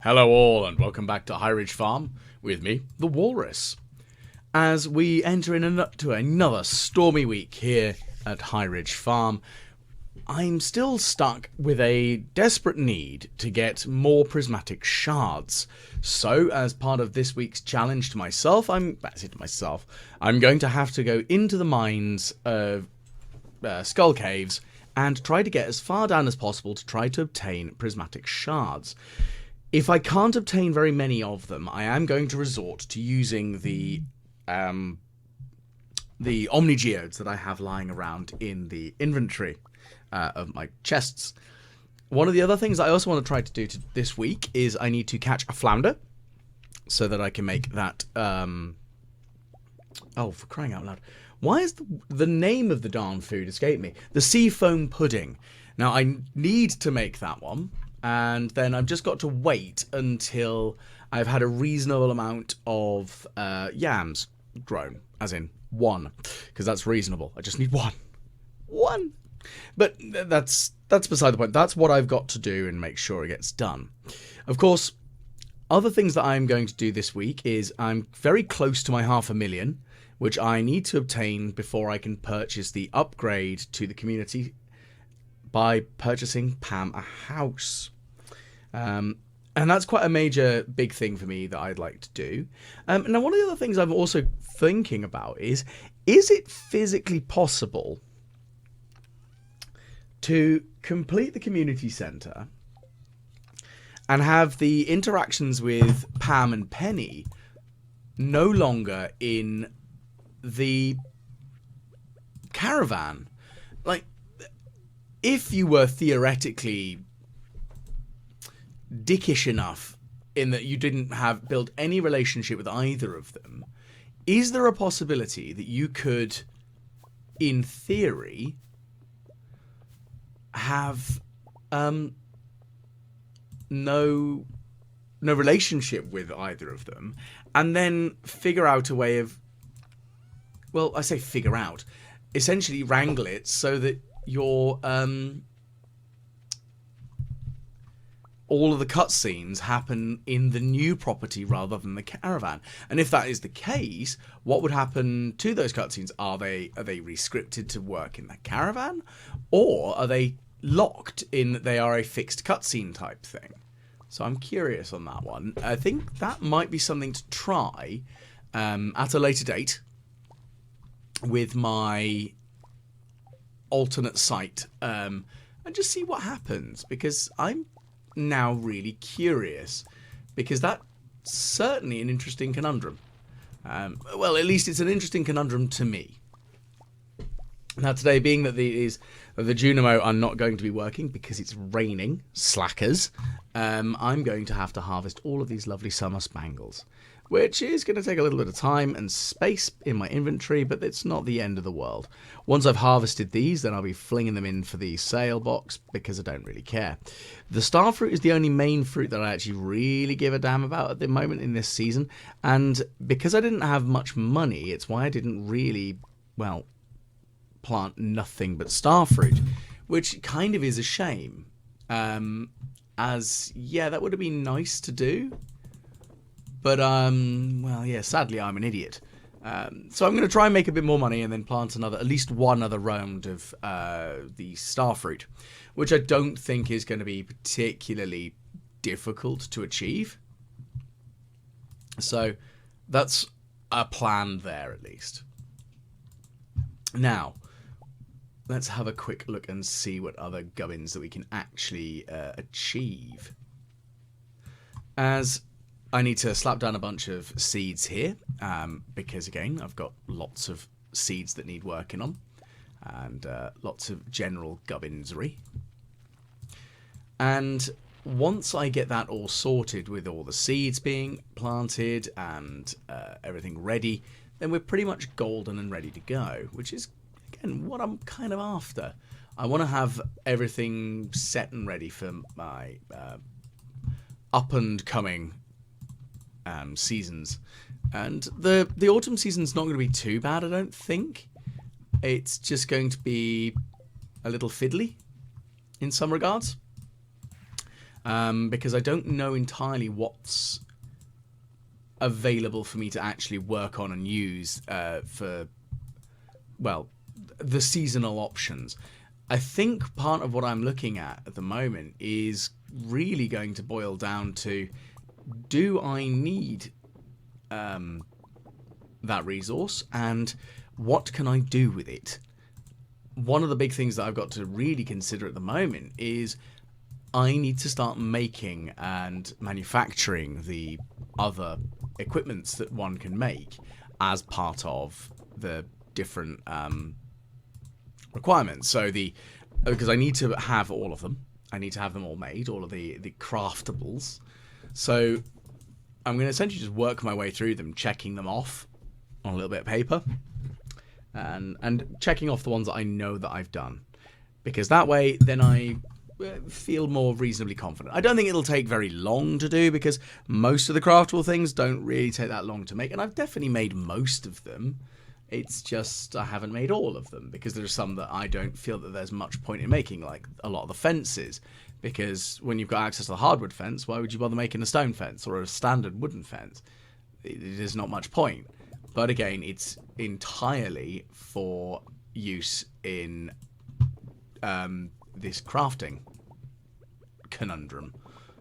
Hello all and welcome back to High Ridge Farm with me, the Walrus. As we enter into another stormy week here at High Ridge Farm, I'm still stuck with a desperate need to get more prismatic shards. So, as part of this week's challenge to myself, I'm going to have to go into the mines of Skull Caves and try to get as far down as possible to try to obtain prismatic shards. If I can't obtain very many of them, I am going to resort to using the Omnigeodes that I have lying around in the inventory of my chests. One of the other things I also want to try to do this week is I need to catch a flounder so that I can make that... oh, for crying out loud. Why is the name of the darn food escape me? The sea foam pudding. Now, I need to make that one. And then I've just got to wait until I've had a reasonable amount of yams grown, as in one, because that's reasonable. I just need one. But that's beside the point. That's what I've got to do and make sure it gets done. Of course, other things that I'm going to do this week is I'm very close to my 500,000, which I need to obtain before I can purchase the upgrade to the community by purchasing Pam a house. And that's quite a major big thing for me that I'd like to do. Now, one of the other things I'm also thinking about is it physically possible to complete the community centre and have the interactions with Pam and Penny no longer in the caravan? Like, if you were theoretically dickish enough in that you didn't have built any relationship with either of them, is there a possibility that you could, in theory, have no relationship with either of them, and then figure out a way of, well, I say figure out, essentially wrangle it so that your all of the cutscenes happen in the new property rather than the caravan. And if that is the case, what would happen to those cutscenes? Are they re-scripted to work in the caravan, or are they locked in that they are a fixed cutscene type thing? So I'm curious on that one. I think that might be something to try at a later date with my alternate site and just see what happens, because I'm now really curious, because that's certainly an interesting conundrum. Well, at least it's an interesting conundrum to me. Now, today, being that the Junimo are not going to be working because it's raining, slackers, I'm going to have to harvest all of these lovely summer spangles, which is going to take a little bit of time and space in my inventory, but it's not the end of the world. Once I've harvested these, then I'll be flinging them in for the sale box, because I don't really care. The star fruit is the only main fruit that I actually really give a damn about at the moment in this season, and because I didn't have much money, it's why I didn't really, well, plant nothing but star fruit, which kind of is a shame. As, yeah, that would have been nice to do. But, well, yeah, sadly, I'm an idiot. So I'm going to try and make a bit more money and then plant at least one other round of the starfruit, which I don't think is going to be particularly difficult to achieve. So that's a plan there, at least. Now, let's have a quick look and see what other gubbins that we can actually achieve. As I need to slap down a bunch of seeds here, because, again, I've got lots of seeds that need working on, and lots of general gubbinsery. And once I get that all sorted with all the seeds being planted and everything ready, then we're pretty much golden and ready to go, which is, again, what I'm kind of after. I want to have everything set and ready for my up-and-coming seasons. And the autumn season's not going to be too bad, I don't think. It's just going to be a little fiddly in some regards. because I don't know entirely what's available for me to actually work on and use for, well, the seasonal options. I think part of what I'm looking at the moment is really going to boil down to, do I need that resource, and what can I do with it? One of the big things that I've got to really consider at the moment is I need to start making and manufacturing the other equipments that one can make as part of the different requirements. So because I need to have all of them. I need to have them all made, all of the craftables. So I'm going to essentially just work my way through them, checking them off on a little bit of paper, and checking off the ones that I know that I've done, because that way then I feel more reasonably confident. I don't think it'll take very long to do, because most of the craftable things don't really take that long to make, and I've definitely made most of them. It's just I haven't made all of them, because there are some that I don't feel that there's much point in making, like a lot of the fences, because when you've got access to the hardwood fence, why would you bother making a stone fence or a standard wooden fence? There's not much point. But again, it's entirely for use in this crafting conundrum,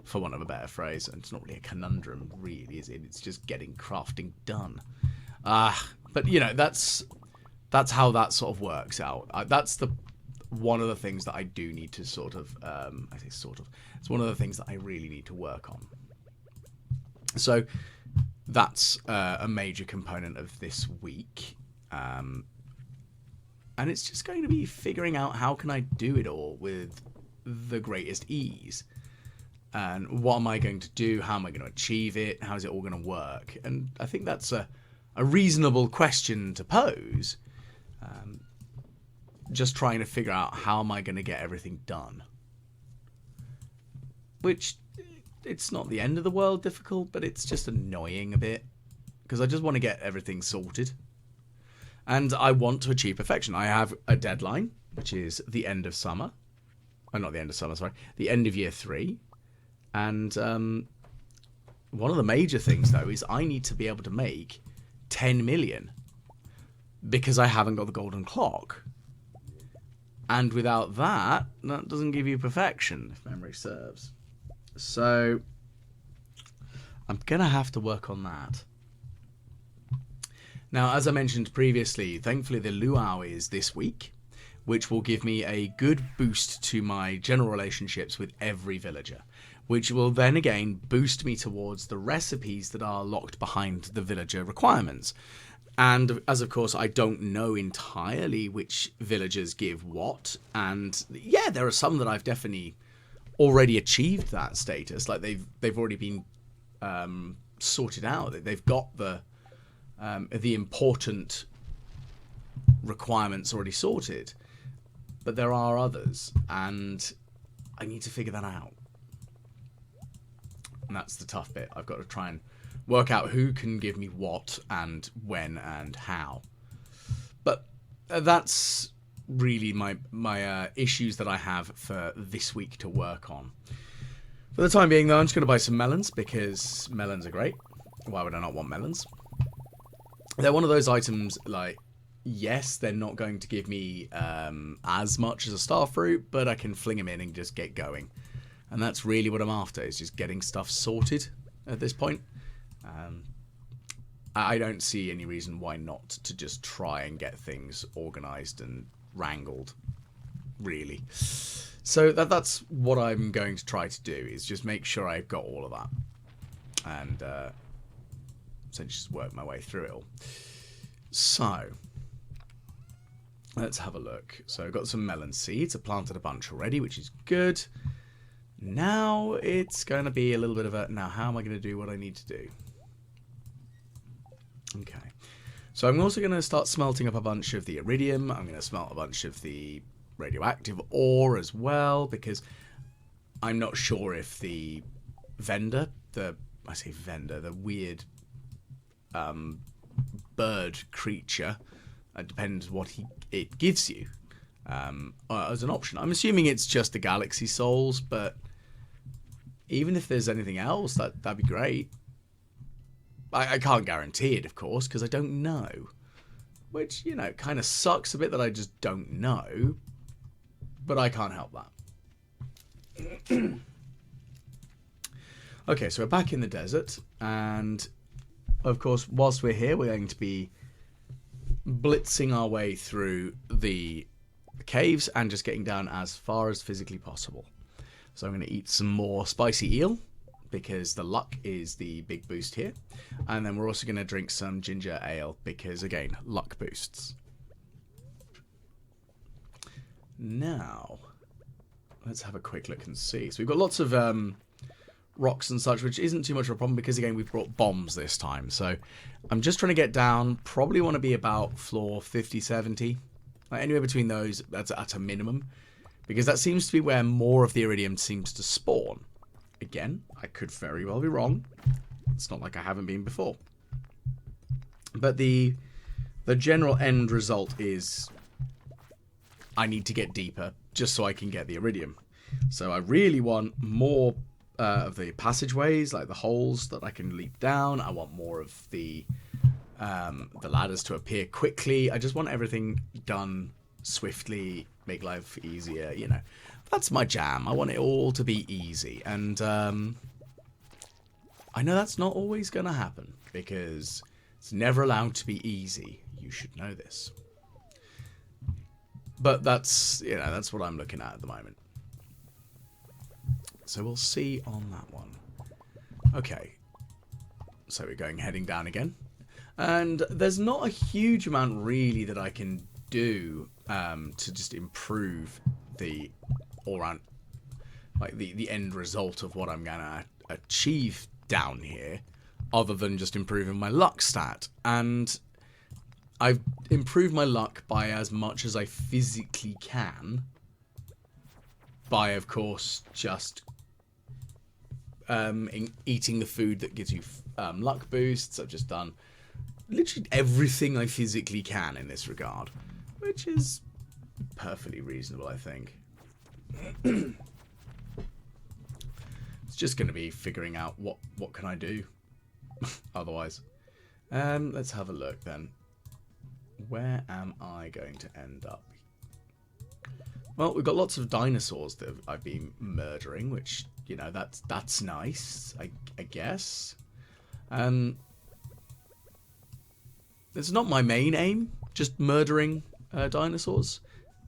for want of a better phrase. And it's not really a conundrum, really, is it? It's just getting crafting done. But you know, that's how that sort of works out. That's one of the things that I do need to sort of, I say sort of, it's one of the things that I really need to work on. So that's a major component of this week. And it's just going to be figuring out how can I do it all with the greatest ease. And what am I going to do? How am I going to achieve it? How is it all going to work? And I think that's a reasonable question to pose. Just trying to figure out how am I going to get everything done. Which, it's not the end of the world difficult, but it's just annoying a bit. Because I just want to get everything sorted. And I want to achieve perfection. I have a deadline, which is the end of summer. Oh, not the end of summer, sorry. The end of year 3. And one of the major things, though, is I need to be able to make 10 million. Because I haven't got the golden clock. And without that, that doesn't give you perfection, if memory serves. So I'm going to have to work on that. Now, as I mentioned previously, thankfully the luau is this week, which will give me a good boost to my general relationships with every villager, which will then again boost me towards the recipes that are locked behind the villager requirements. And as of course I don't know entirely which villagers give what, and yeah, there are some that I've definitely already achieved that status, like they've already been sorted out. They've got the important requirements already sorted, but there are others, and I need to figure that out. And that's the tough bit. I've got to try and work out who can give me what and when and how. But that's really my issues that I have for this week to work on. For the time being, though, I'm just going to buy some melons, because melons are great. Why would I not want melons? They're one of those items, like, yes, they're not going to give me as much as a star fruit, but I can fling them in and just get going. And that's really what I'm after, is just getting stuff sorted at this point. I don't see any reason why not to just try and get things organised and wrangled, really. So that's what I'm going to try to do, is just make sure I've got all of that. And essentially just work my way through it all. So let's have a look. So I've got some melon seeds. I've planted a bunch already, which is good. Now it's going to be a little bit of a, now how am I going to do what I need to do? Okay. So I'm also going to start smelting up a bunch of the iridium. I'm going to smelt a bunch of the radioactive ore as well, because I'm not sure if the vendor, the weird bird creature, depends what it gives you as an option. I'm assuming it's just the galaxy souls, but Even if there's anything else, that'd be great. I can't guarantee it, of course, because I don't know. Which, you know, kind of sucks a bit that I just don't know. But I can't help that. Okay, so we're back in the desert. And, of course, whilst we're here, we're going to be blitzing our way through the caves and just getting down as far as physically possible. So I'm going to eat some more spicy eel, because the luck is the big boost here. And then we're also going to drink some ginger ale because, again, luck boosts. Now, let's have a quick look and see. So we've got lots of rocks and such, which isn't too much of a problem because, again, we've brought bombs this time. So I'm just trying to get down. Probably want to be about floor 50, 70. Anywhere between those, that's at a minimum. Because that seems to be where more of the iridium seems to spawn. Again, I could very well be wrong. It's not like I haven't been before. But the general end result is I need to get deeper just so I can get the iridium. So I really want more of the passageways, like the holes that I can leap down. I want more of the ladders to appear quickly. I just want everything done swiftly, make life easier, you know. That's my jam. I want it all to be easy. And I know that's not always going to happen because it's never allowed to be easy. You should know this. But that's, you know, that's what I'm looking at the moment. So we'll see on that one. Okay. So we're heading down again. And there's not a huge amount really that I can do to just improve the all-round, like the end result of what I'm going to achieve down here, other than just improving my luck stat. And I've improved my luck by as much as I physically can, by, of course, just eating the food that gives you luck boosts. I've just done literally everything I physically can in this regard, which is perfectly reasonable, I think. It's just going to be figuring out what can I do otherwise. Let's have a look then. Where am I going to end up? Well, we've got lots of dinosaurs that I've been murdering, which, you know, that's nice, I guess. It's not my main aim, just murdering dinosaurs.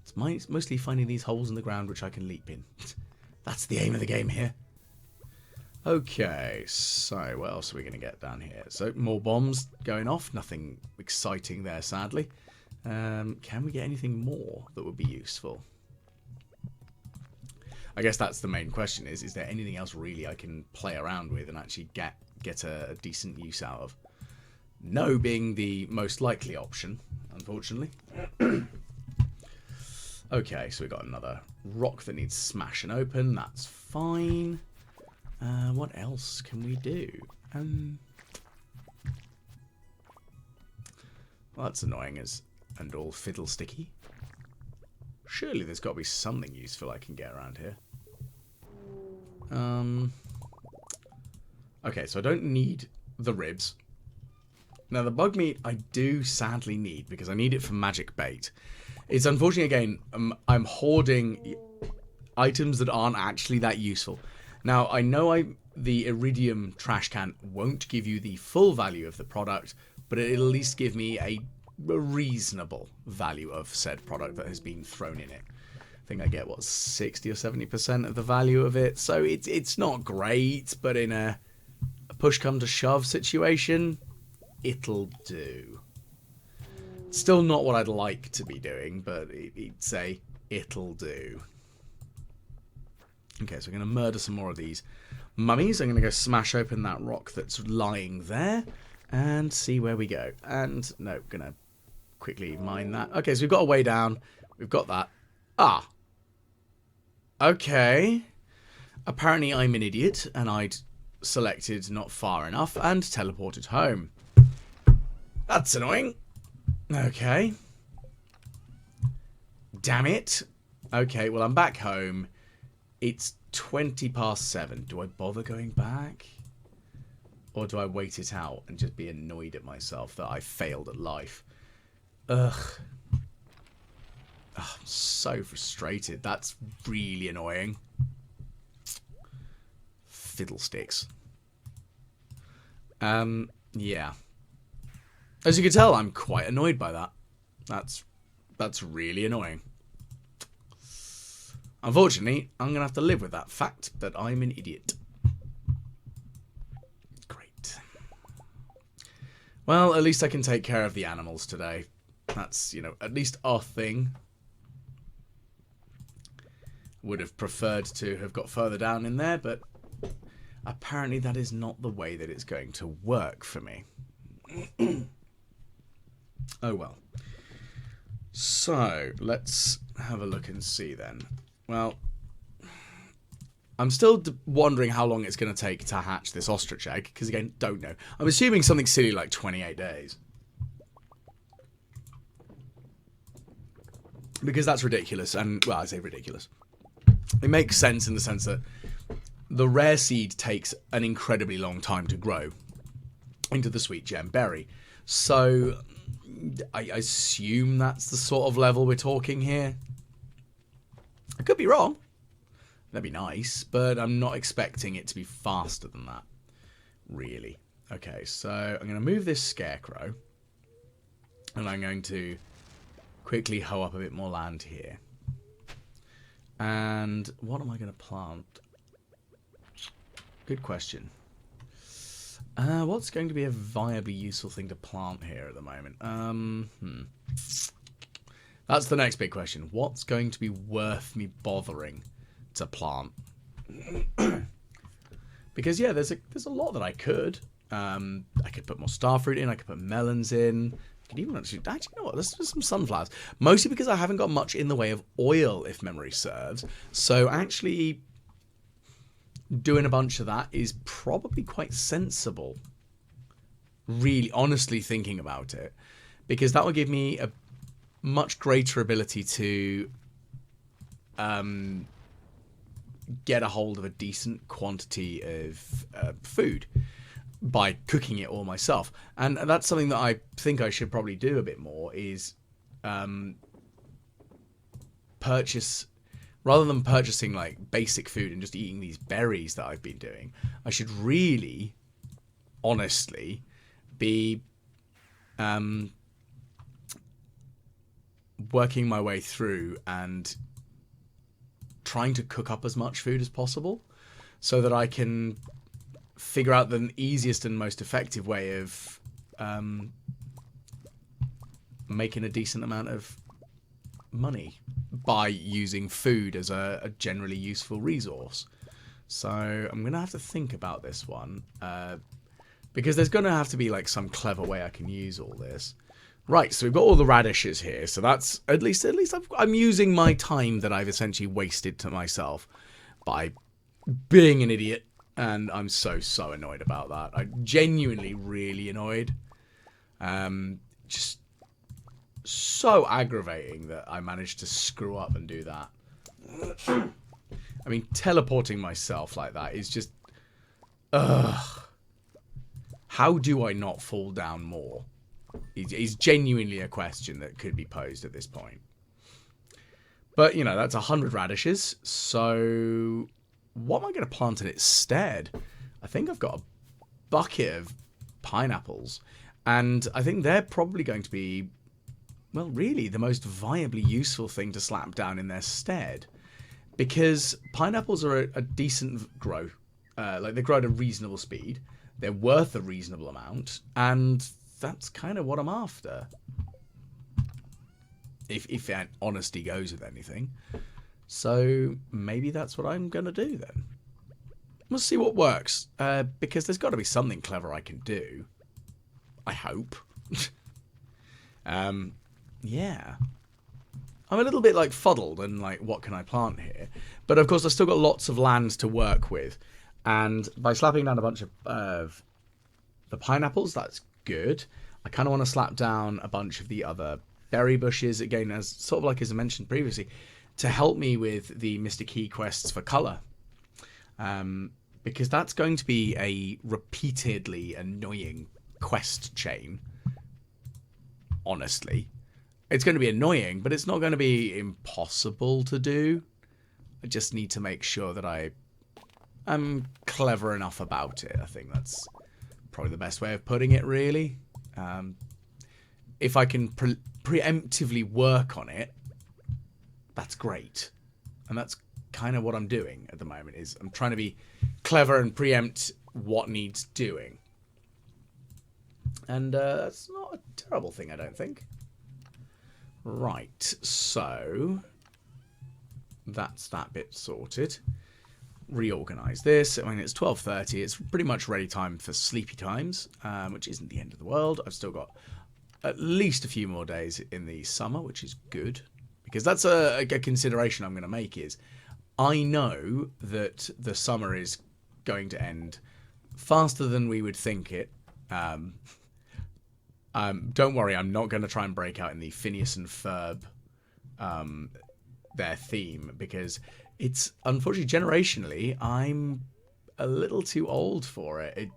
It's mostly finding these holes in the ground which I can leap in. That's the aim of the game here. Okay, so what else are we going to get down here? So, more bombs going off. Nothing exciting there, sadly. Can we get anything more that would be useful? I guess that's the main question, is there anything else really I can play around with and actually get a decent use out of? No being the most likely option, unfortunately. Okay, so we've got another rock that needs smashing open. That's fine. What else can we do? Well, that's annoying and all fiddlesticky. Surely there's got to be something useful I can get around here. Okay, so I don't need the ribs. Now, the bug meat I do sadly need because I need it for magic bait. It's unfortunate, again, I'm hoarding items that aren't actually that useful. Now, I know the iridium trash can won't give you the full value of the product, but it'll at least give me a reasonable value of said product that has been thrown in it. I think I get, what, 60 or 70% of the value of it. So it's not great, but in a push come to shove situation, it'll do. Still not what I'd like to be doing, but it'll do. Okay, so I'm going to murder some more of these mummies. I'm going to go smash open that rock that's lying there and see where we go. And, no, going to quickly mine that. Okay, so we've got a way down. We've got that. Ah. Okay. Apparently I'm an idiot, and I'd selected not far enough and teleported home. That's annoying. Okay. Damn it. Okay, well, I'm back home. It's 7:20. Do I bother going back? Or do I wait it out and just be annoyed at myself that I failed at life? Ugh. I'm so frustrated. That's really annoying. Fiddlesticks. Yeah. As you can tell, I'm quite annoyed by that. That's really annoying. Unfortunately, I'm going to have to live with that fact that I'm an idiot. Great. Well, at least I can take care of the animals today. That's, you know, at least our thing. Would have preferred to have got further down in there, but apparently that is not the way that it's going to work for me. Oh well. So, let's have a look and see then. Well, I'm still wondering how long it's going to take to hatch this ostrich egg, because again, don't know. I'm assuming something silly like 28 days. Because that's ridiculous, and, well, I say ridiculous. It makes sense in the sense that the rare seed takes an incredibly long time to grow into the sweet gem berry. So, I assume that's the sort of level we're talking here. I could be wrong. That'd be nice, but I'm not expecting it to be faster than that. Really. Okay, so I'm going to move this scarecrow. And I'm going to quickly hoe up a bit more land here. And what am I going to plant? Good question. What's going to be a viably useful thing to plant here at the moment? That's the next big question. What's going to be worth me bothering to plant? Because yeah, there's a lot that I could. I could put more starfruit in. I could put melons in. I could even actually, you know what? Let's do some sunflowers. Mostly because I haven't got much in the way of oil, if memory serves. So actually, doing a bunch of that is probably quite sensible. Really, honestly thinking about it, because that will give me a much greater ability to get a hold of a decent quantity of food by cooking it all myself. And that's something that I think I should probably do a bit more, is purchase, rather than purchasing like basic food and just eating these berries that I've been doing, I should really, honestly, be working my way through and trying to cook up as much food as possible so that I can figure out the easiest and most effective way of making a decent amount of money by using food as a generally useful resource. So I'm going to have to think about this one, because there's going to have to be like some clever way I can use all this. Right, so we've got all the radishes here, so that's at least I'm using my time that I've essentially wasted to myself by being an idiot, and I'm so annoyed about that. I'm genuinely really annoyed. Just so aggravating that I managed to screw up and do that. I mean, teleporting myself like that is just, ugh. How do I not fall down more? Is genuinely a question that could be posed at this point. But, you know, that's 100 radishes. So what am I going to plant in its stead? I think I've got a bucket of pineapples. And I think they're probably going to be, well, really the most viably useful thing to slap down in their stead. Because pineapples are a decent grow. Like, they grow at a reasonable speed. They're worth a reasonable amount. And that's kind of what I'm after. If honesty goes with anything. So maybe that's what I'm going to do then. We'll see what works. Because there's got to be something clever I can do. I hope. Yeah. I'm a little bit like fuddled and like, what can I plant here? But of course I've still got lots of land to work with. And by slapping down a bunch of the pineapples, that's good. I kind of want to slap down a bunch of the other berry bushes. Again, as sort of like as I mentioned previously, to help me with the Mr. Key quests for colour. Because that's going to be a repeatedly annoying quest chain. Honestly. It's going to be annoying, but it's not going to be impossible to do. I just need to make sure that I'm clever enough about it. I think that's probably the best way of putting it, really. If I can preemptively work on it, that's great. And that's kind of what I'm doing at the moment, is I'm trying to be clever and preempt what needs doing. And that's not a terrible thing, I don't think. Right, so that's that bit sorted. Reorganize this. I mean, it's 12:30. It's pretty much ready time for sleepy times, which isn't the end of the world. I've still got at least a few more days in the summer, which is good, because that's a consideration I'm going to make. Is I know that the summer is going to end faster than we would think it. Don't worry, I'm not going to try and break out in the Phineas and Ferb, their theme, because it's, unfortunately, generationally, I'm a little too old for it.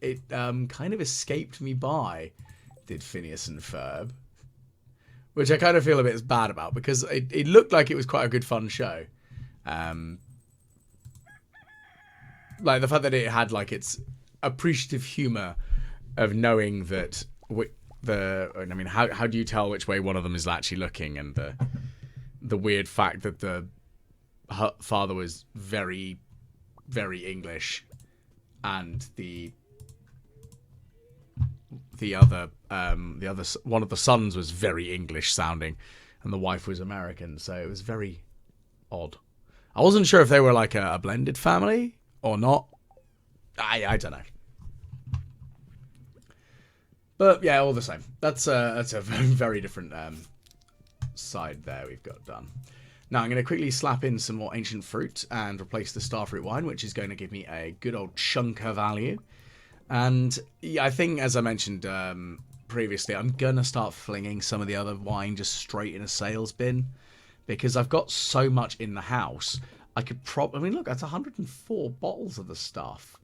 It kind of escaped me by, did Phineas and Ferb, which I kind of feel a bit bad about, because it looked like it was quite a good fun show. Like the fact that it had like its appreciative humor of knowing that I mean, how do you tell which way one of them is actually looking, and the weird fact that her father was very, very English, and the other one of the sons was very English sounding, and the wife was American. So it was very odd. I wasn't sure if they were like a blended family or not. I don't know. But yeah, all the same. That's a very different side there we've got done. Now I'm going to quickly slap in some more ancient fruit and replace the starfruit wine, which is going to give me a good old chunk of value. And yeah, I think, as I mentioned previously, I'm going to start flinging some of the other wine just straight in a sales bin, because I've got so much in the house. I could I mean, look, that's 104 bottles of the stuff.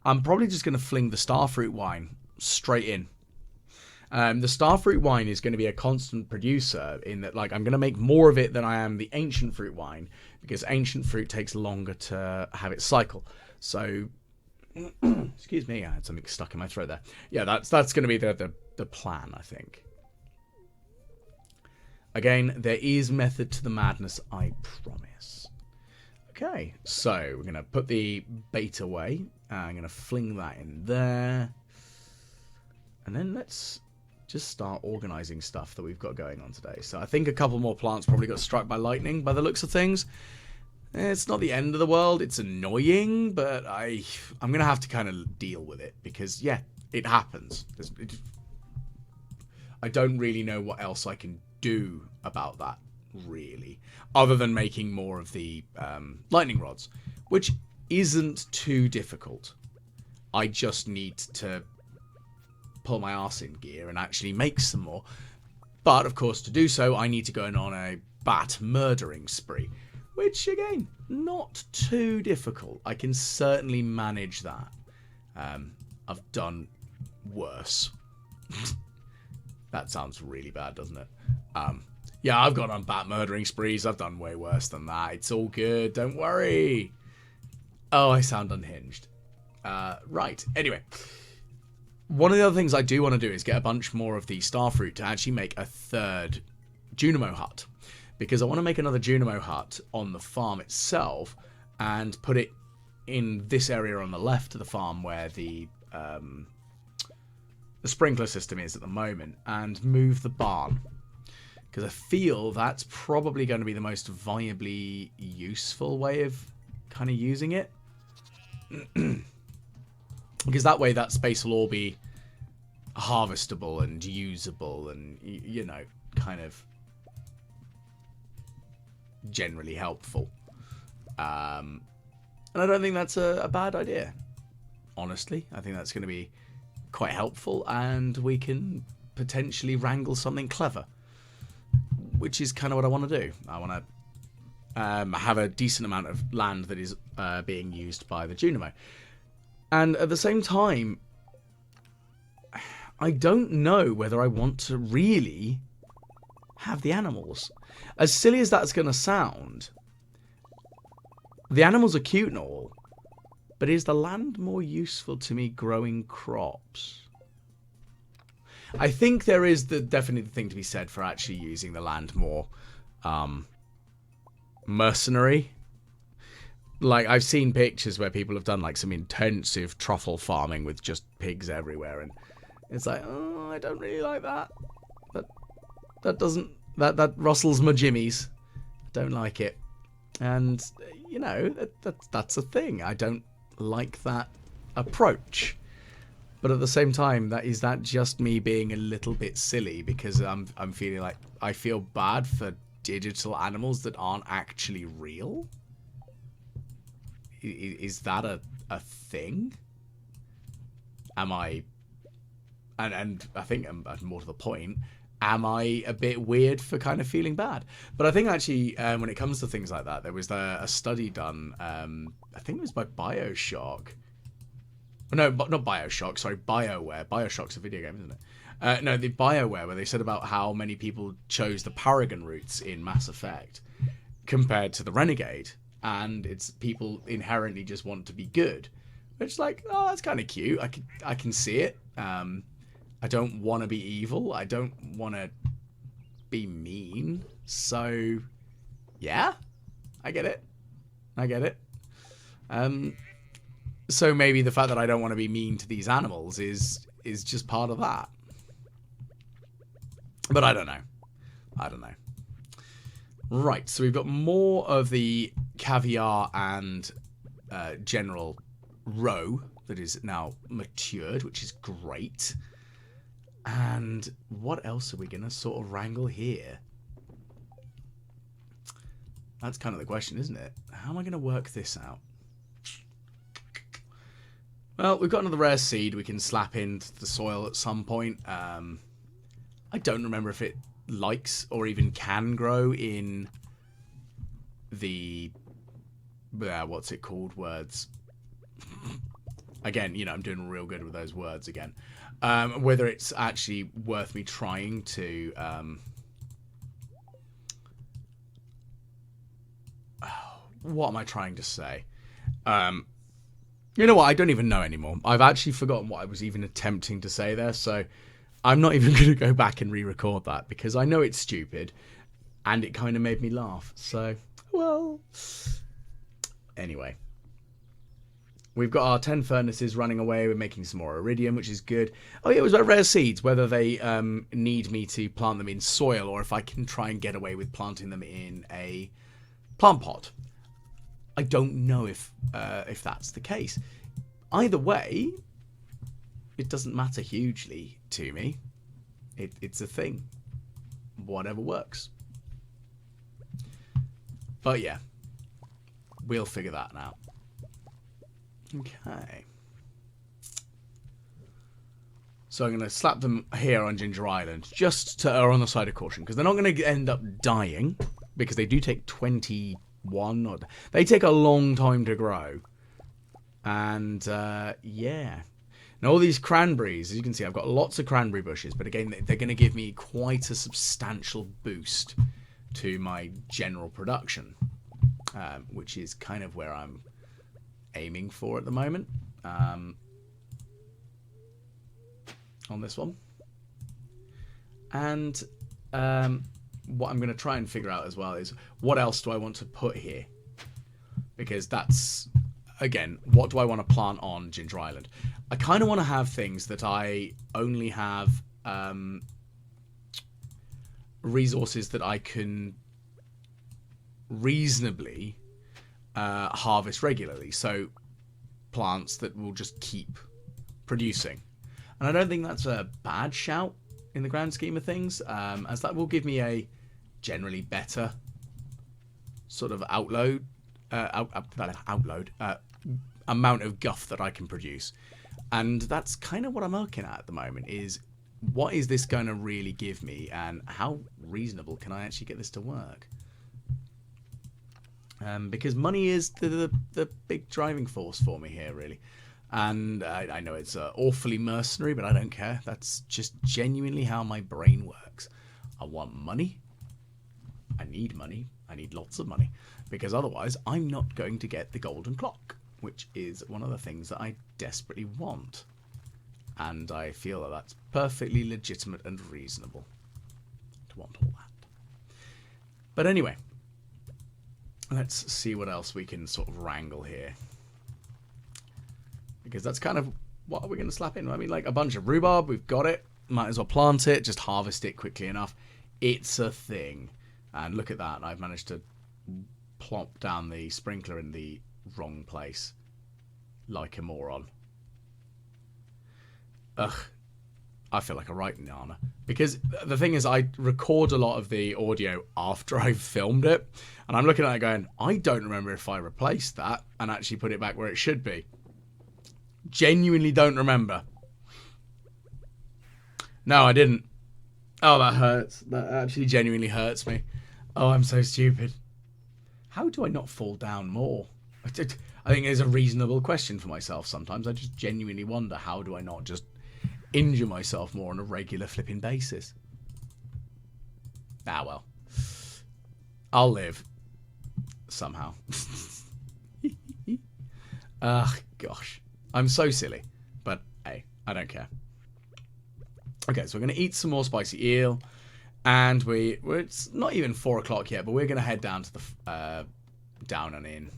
I'm probably just going to fling the starfruit wine straight in. The starfruit wine is going to be a constant producer, in that, like, I'm going to make more of it than I am the ancient fruit wine, because ancient fruit takes longer to have its cycle. So, excuse me, I had something stuck in my throat there. Yeah, that's going to be the plan, I think. Again, there is method to the madness, I promise. Okay, so we're going to put the bait away. I'm going to fling that in there. And then let's just start organising stuff that we've got going on today. So I think a couple more plants probably got struck by lightning by the looks of things. It's not the end of the world. It's annoying, but I'm going to have to kind of deal with it, because, yeah, it happens. I don't really know what else I can do about that, really, other than making more of the lightning rods, which isn't too difficult. I just need to pull my arse in gear and actually make some more. But, of course, to do so, I need to go on a bat murdering spree, which, again, not too difficult. I can certainly manage that. I've done worse. That sounds really bad, doesn't it? Yeah, I've gone on bat murdering sprees. I've done way worse than that. It's all good. Don't worry. Oh, I sound unhinged. Right. Anyway. One of the other things I do want to do is get a bunch more of the starfruit to actually make a third Junimo hut, because I want to make another Junimo hut on the farm itself and put it in this area on the left of the farm where the sprinkler system is at the moment, and move the barn, because I feel that's probably going to be the most viably useful way of kind of using it. Because that way that space will all be harvestable and usable and, you know, kind of generally helpful. And I don't think that's a bad idea. Honestly, I think that's going to be quite helpful, and we can potentially wrangle something clever, which is kind of what I want to do. I want to have a decent amount of land that is being used by the Junimo. And at the same time, I don't know whether I want to really have the animals. As silly as that's going to sound, the animals are cute and all, but is the land more useful to me growing crops? I think there is definitely the thing to be said for actually using the land more mercenary. Like, I've seen pictures where people have done like some intensive truffle farming with just pigs everywhere, and it's like, oh, I don't really like that. That rustles my jimmies. I don't like it. And you know, that's a thing. I don't like that approach. But at the same time, is that just me being a little bit silly because I'm feeling like I feel bad for digital animals that aren't actually real? Is that a thing? Am I? And I think more to the point, am I a bit weird for kind of feeling bad? But I think actually, when it comes to things like that, there was a study done. I think it was by BioShock. No, not BioShock. Sorry, BioWare. BioShock's a video game, isn't it? No, the BioWare, where they said about how many people chose the Paragon routes in Mass Effect compared to the Renegade, and it's people inherently just want to be good. Which, like, oh, that's kind of cute. I can see it. I don't want to be evil. I don't want to be mean. So, yeah, I get it. I get it. So maybe the fact that I don't want to be mean to these animals is just part of that. But I don't know. I don't know. Right, so we've got more of the caviar and general row that is now matured, which is great. And what else are we going to sort of wrangle here? That's kind of the question, isn't it? How am I going to work this out? Well, we've got another rare seed we can slap into the soil at some point. I don't remember if it likes or even can grow in the... what's it called? Words. Again, you know, I'm doing real good with those words again. Whether it's actually worth me trying to... what am I trying to say? You know what? I don't even know anymore. I've actually forgotten what I was even attempting to say there, so I'm not even going to go back and re-record that because I know it's stupid and it kind of made me laugh. So, well, anyway. We've got our 10 furnaces running away. We're making some more iridium, which is good. Oh, yeah, it was about rare seeds, whether they need me to plant them in soil or if I can try and get away with planting them in a plant pot. I don't know if that's the case. Either way, it doesn't matter hugely to me. It's a thing. Whatever works. But yeah, we'll figure that out. Okay. So I'm going to slap them here on Ginger Island, just to err on the side of caution, because they're not going to end up dying, because they do take 21, or they take a long time to grow. And, yeah. Now, all these cranberries, as you can see, I've got lots of cranberry bushes, but again, they're going to give me quite a substantial boost to my general production, which is kind of where I'm aiming for at the moment. On this one. And what I'm going to try and figure out as well is what else do I want to put here? Because that's, again, what do I want to plant on Ginger Island? I kind of want to have things that I only have resources that I can reasonably harvest regularly. So plants that will just keep producing. And I don't think that's a bad shout in the grand scheme of things, as that will give me a generally better sort of amount of guff that I can produce. And that's kind of what I'm looking at the moment, is what is this going to really give me and how reasonable can I actually get this to work? Because money is the big driving force for me here, really. And I know it's awfully mercenary, but I don't care. That's just genuinely how my brain works. I want money. I need money. I need lots of money. Because otherwise, I'm not going to get the golden clock, which is one of the things that I desperately want. And I feel that that's perfectly legitimate and reasonable to want all that. But anyway, let's see what else we can sort of wrangle here. Because that's kind of what are we going to slap in? I mean, like a bunch of rhubarb, we've got it. Might as well plant it, just harvest it quickly enough. It's a thing. And look at that. I've managed to plop down the sprinkler in the wrong place. Like a moron. Ugh. I feel like a right nana. Because the thing is, I record a lot of the audio after I've filmed it. And I'm looking at it going, I don't remember if I replaced that and actually put it back where it should be. Genuinely don't remember. No, I didn't. Oh, that hurts. That actually genuinely hurts me. Oh, I'm so stupid. How do I not fall down more? I think it's a reasonable question for myself sometimes. I just genuinely wonder, how do I not just injure myself more on a regular flipping basis? Ah, well. I'll live. Somehow. Ugh, gosh. I'm so silly. But, hey, I don't care. Okay, so we're going to eat some more spicy eel. And it's not even 4 o'clock yet, but we're going to head down to the down and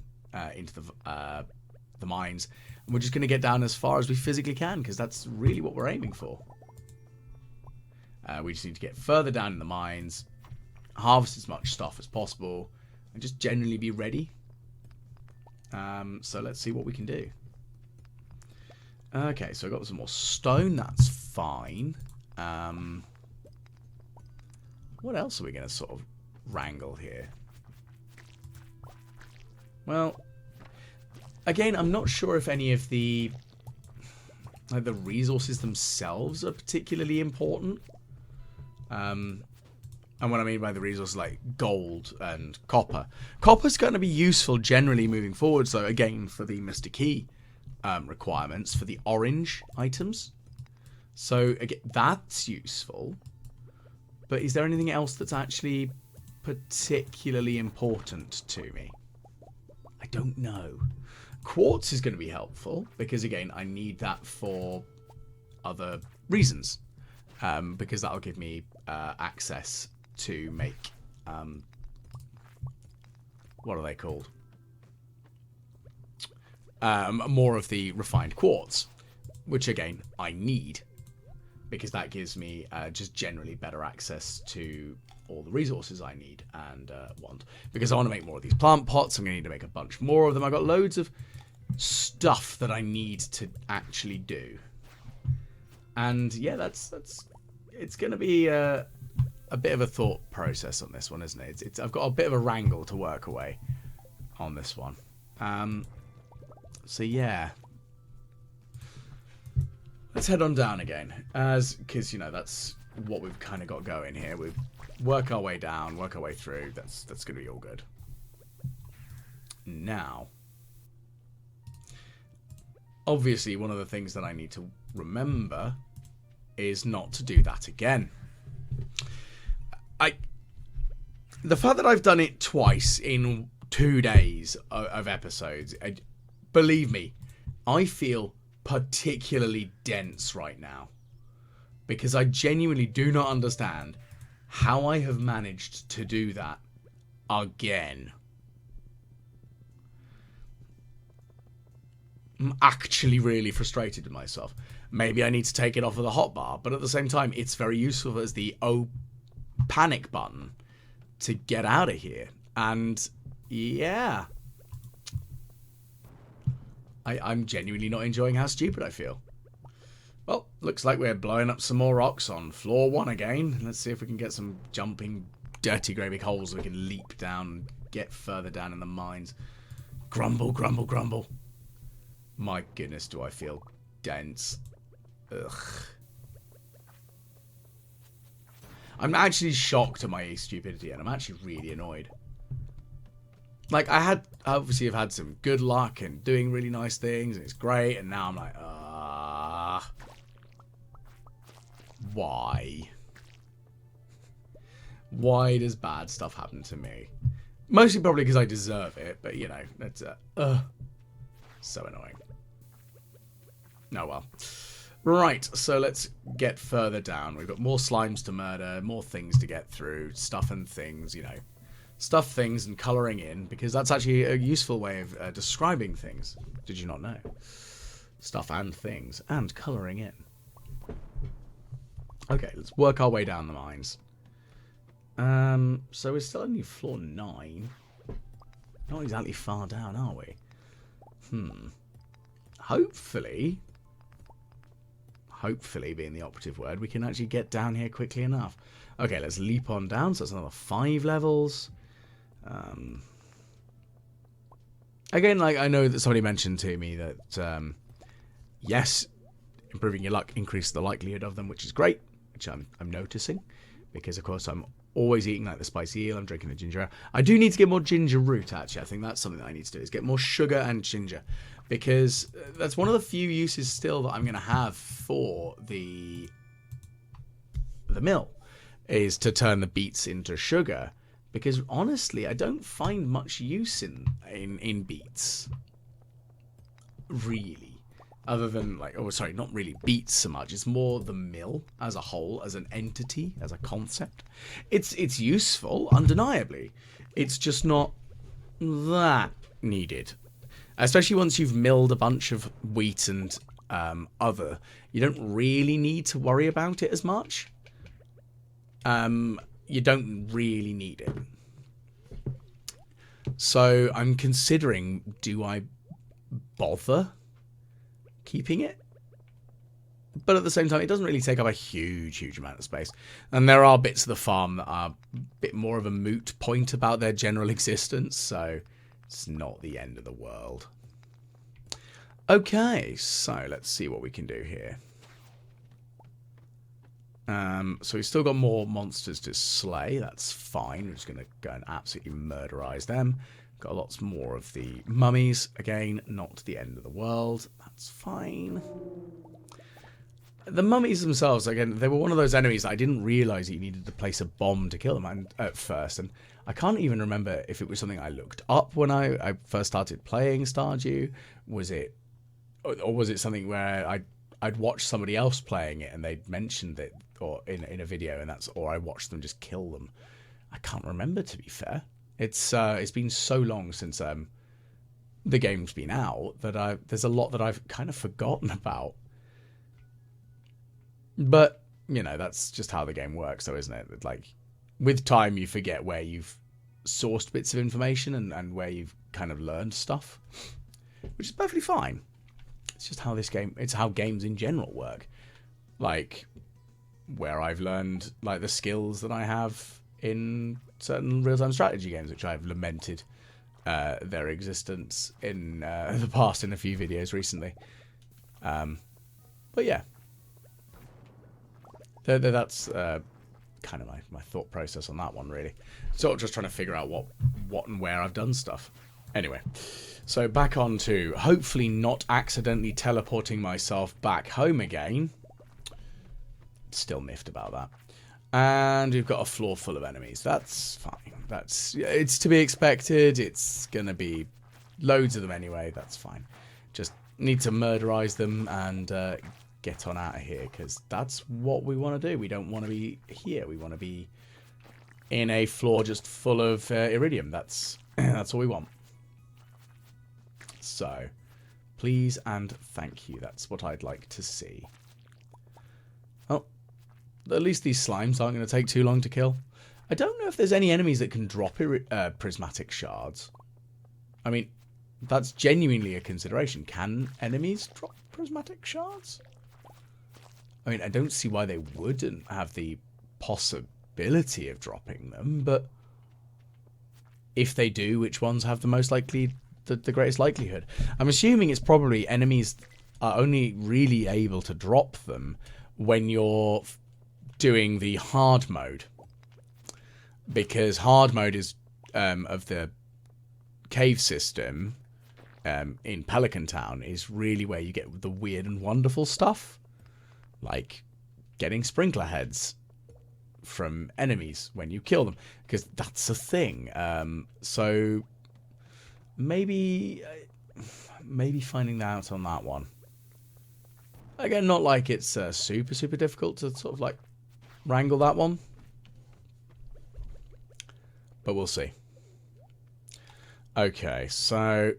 into the mines, and we're just going to get down as far as we physically can, because that's really what we're aiming for. We just need to get further down in the mines, harvest as much stuff as possible, and just generally be ready. So let's see what we can do. Okay, so I got some more stone. That's fine. What else are we going to sort of wrangle here? Well, again, I'm not sure if any of the resources themselves are particularly important. And what I mean by the resources, like gold and copper. Copper's going to be useful generally moving forward. So again, for the Mr. Key requirements for the orange items. So again, that's useful. But is there anything else that's actually particularly important to me? I don't know. Quartz is going to be helpful because, again, I need that for other reasons. Because that'll give me access to make... what are they called? More of the refined quartz. Which, again, I need. Because that gives me just generally better access to all the resources I need and want. Because I want to make more of these plant pots. I'm going to need to make a bunch more of them. I've got loads of stuff that I need to actually do. And yeah, that's it's going to be a bit of a thought process on this one, isn't it? I've got a bit of a wrangle to work away on this one. So yeah. Let's head on down again, because you know that's what we've kind of got going here. We work our way down, work our way through. That's going to be all good. Now, obviously, one of the things that I need to remember is not to do that again. The fact that I've done it twice in 2 days of episodes, believe me, I feel particularly dense right now because I genuinely do not understand how I have managed to do that again. I'm actually really frustrated with myself. Maybe I need to take it off of the hotbar, but at the same time, it's very useful as the panic button to get out of here. And yeah, I'm genuinely not enjoying how stupid I feel. Well, looks like we're blowing up some more rocks on floor 1 again. Let's see if we can get some jumping, dirty, great big holes we can leap down and get further down in the mines. Grumble, grumble, grumble. My goodness, do I feel dense. Ugh. I'm actually shocked at my stupidity, and I'm actually really annoyed. like, obviously I've had some good luck and doing really nice things, and it's great, and now I'm like, why? Why does bad stuff happen to me? Mostly probably because I deserve it, but you know, that's so annoying. Oh well. Right, so let's get further down. We've got more slimes to murder, more things to get through, stuff and things, you know. Stuff, things, and colouring in, because that's actually a useful way of describing things. Did you not know? Stuff and things, and colouring in. Okay, let's work our way down the mines. So we're still only floor 9. Not exactly far down, are we? Hopefully being the operative word, we can actually get down here quickly enough. Okay, let's leap on down, so that's another 5 levels. Again, like, I know that somebody mentioned to me that, yes, improving your luck increases the likelihood of them, which is great, which I'm noticing, because, of course, I'm always eating, like, the spicy eel, I'm drinking the ginger ale. I do need to get more ginger root, actually. I think that's something that I need to do, is get more sugar and ginger, because that's one of the few uses still that I'm going to have for the mill, is to turn the beets into sugar. Because honestly, I don't find much use in beets, really, other than like, oh sorry, not really beets so much. It's more the mill as a whole, as an entity, as a concept. It's useful, undeniably. It's just not that needed, especially once you've milled a bunch of wheat and other. You don't really need to worry about it as much. You don't really need it. So I'm considering, do I bother keeping it? But at the same time, it doesn't really take up a huge amount of space. And there are bits of the farm that are a bit more of a moot point about their general existence, so it's not the end of the world. Okay, so let's see what we can do here. So we've still got more monsters to slay. That's fine. We're just going to go and absolutely murderize them. Got lots more of the mummies. Again, not the end of the world. That's fine. The mummies themselves, again, they were one of those enemies that I didn't realise that you needed to place a bomb to kill them at first. And I can't even remember if it was something I looked up when I first started playing Stardew. Was it... Or was it something where I'd watched somebody else playing it and they'd mentioned it or in a video, and or I watched them just kill them. I can't remember, to be fair. It's been so long since the game's been out that there's a lot that I've kind of forgotten about. But you know, that's just how the game works, though, isn't it? Like, with time, you forget where you've sourced bits of information and where you've kind of learned stuff, which is perfectly fine. It's just how it's how games in general work. Like, where I've learned, like, the skills that I have in certain real-time strategy games, which I've lamented their existence in the past in a few videos recently. But yeah. That's kind of my thought process on that one, really. Sort of just trying to figure out what and where I've done stuff. Anyway, so back on to hopefully not accidentally teleporting myself back home again. Still miffed about that. And we've got a floor full of enemies. That's fine. It's to be expected. It's going to be loads of them anyway. That's fine. Just need to murderize them and get on out of here, because that's what we want to do. We don't want to be here. We want to be in a floor just full of iridium. That's all we want. So, please and thank you. That's what I'd like to see. Oh, at least these slimes aren't going to take too long to kill. I don't know if there's any enemies that can drop prismatic shards. I mean, that's genuinely a consideration. Can enemies drop prismatic shards? I mean, I don't see why they wouldn't have the possibility of dropping them, but if they do, which ones have the most likely, the greatest likelihood? I'm assuming it's probably enemies are only really able to drop them when you're doing the hard mode, because hard mode is of the cave system in Pelican Town is really where you get the weird and wonderful stuff, like getting sprinkler heads from enemies when you kill them, because that's a thing. So maybe finding out on that one. Again, not like it's super difficult to sort of like wrangle that one, but we'll see. Okay, so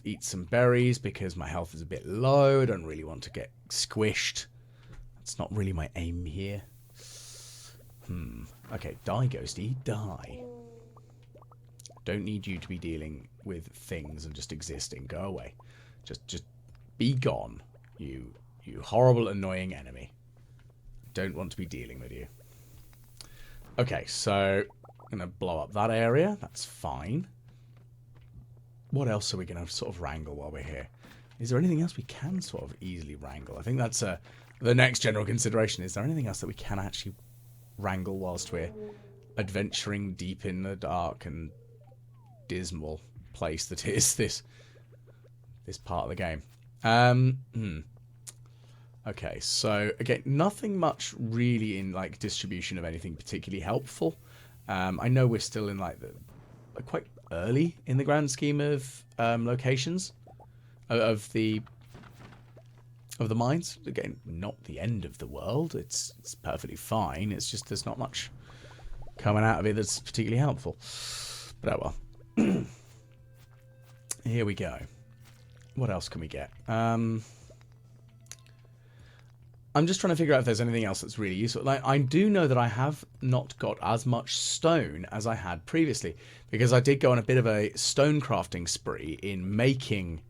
eat some berries because my health is a bit low. I don't really want to get squished. That's not really my aim here. Okay, die, ghosty, die. Don't need you to be dealing with things and just existing. Go away. Just be gone, you horrible, annoying enemy. Don't want to be dealing with you. Okay, so I'm going to blow up that area. That's fine. What else are we going to sort of wrangle while we're here? Is there anything else we can sort of easily wrangle? I think that's the next general consideration. Is there anything else that we can actually wrangle whilst we're adventuring deep in the dark and dismal place that is this part of the game? Okay, so again, nothing much really in like distribution of anything particularly helpful. I know we're still in like quite early in the grand scheme of locations of the mines. Again, not the end of the world. It's perfectly fine. It's just there's not much coming out of it that's particularly helpful. But oh well. Here we go. What else can we get? I'm just trying to figure out if there's anything else that's really useful. Like, I do know that I have not got as much stone as I had previously, because I did go on a bit of a stone crafting spree in making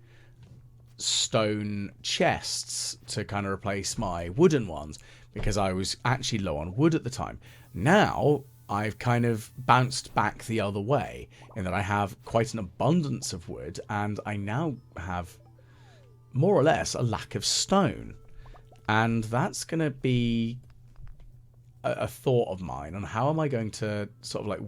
stone chests to kind of replace my wooden ones, because I was actually low on wood at the time. Now I've kind of bounced back the other way in that I have quite an abundance of wood, and I now have more or less a lack of stone. And that's going to be a thought of mine on how am I going to sort of like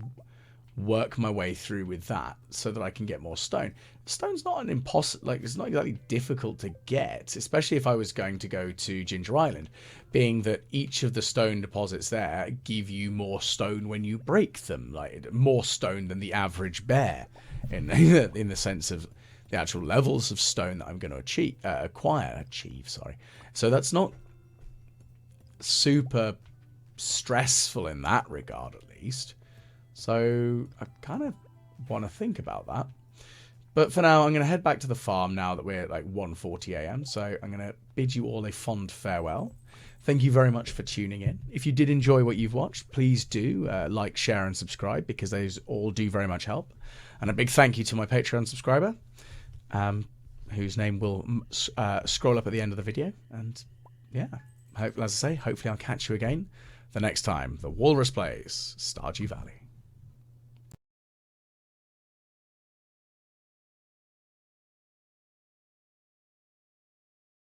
work my way through with that so that I can get more stone. Stone's not an impossible, like it's not exactly difficult to get, especially if I was going to go to Ginger Island, being that each of the stone deposits there give you more stone when you break them, like more stone than the average bear in the sense of the actual levels of stone that I'm going to achieve. So that's not super stressful in that regard, at least. So I kind of want to think about that. But for now, I'm going to head back to the farm now that we're at like 1:40 a.m. So I'm going to bid you all a fond farewell. Thank you very much for tuning in. If you did enjoy what you've watched, please do like, share and subscribe, because those all do very much help. And a big thank you to my Patreon subscriber, whose name will scroll up at the end of the video. And yeah, as I say, hopefully I'll catch you again the next time the Walrus plays Stardew Valley.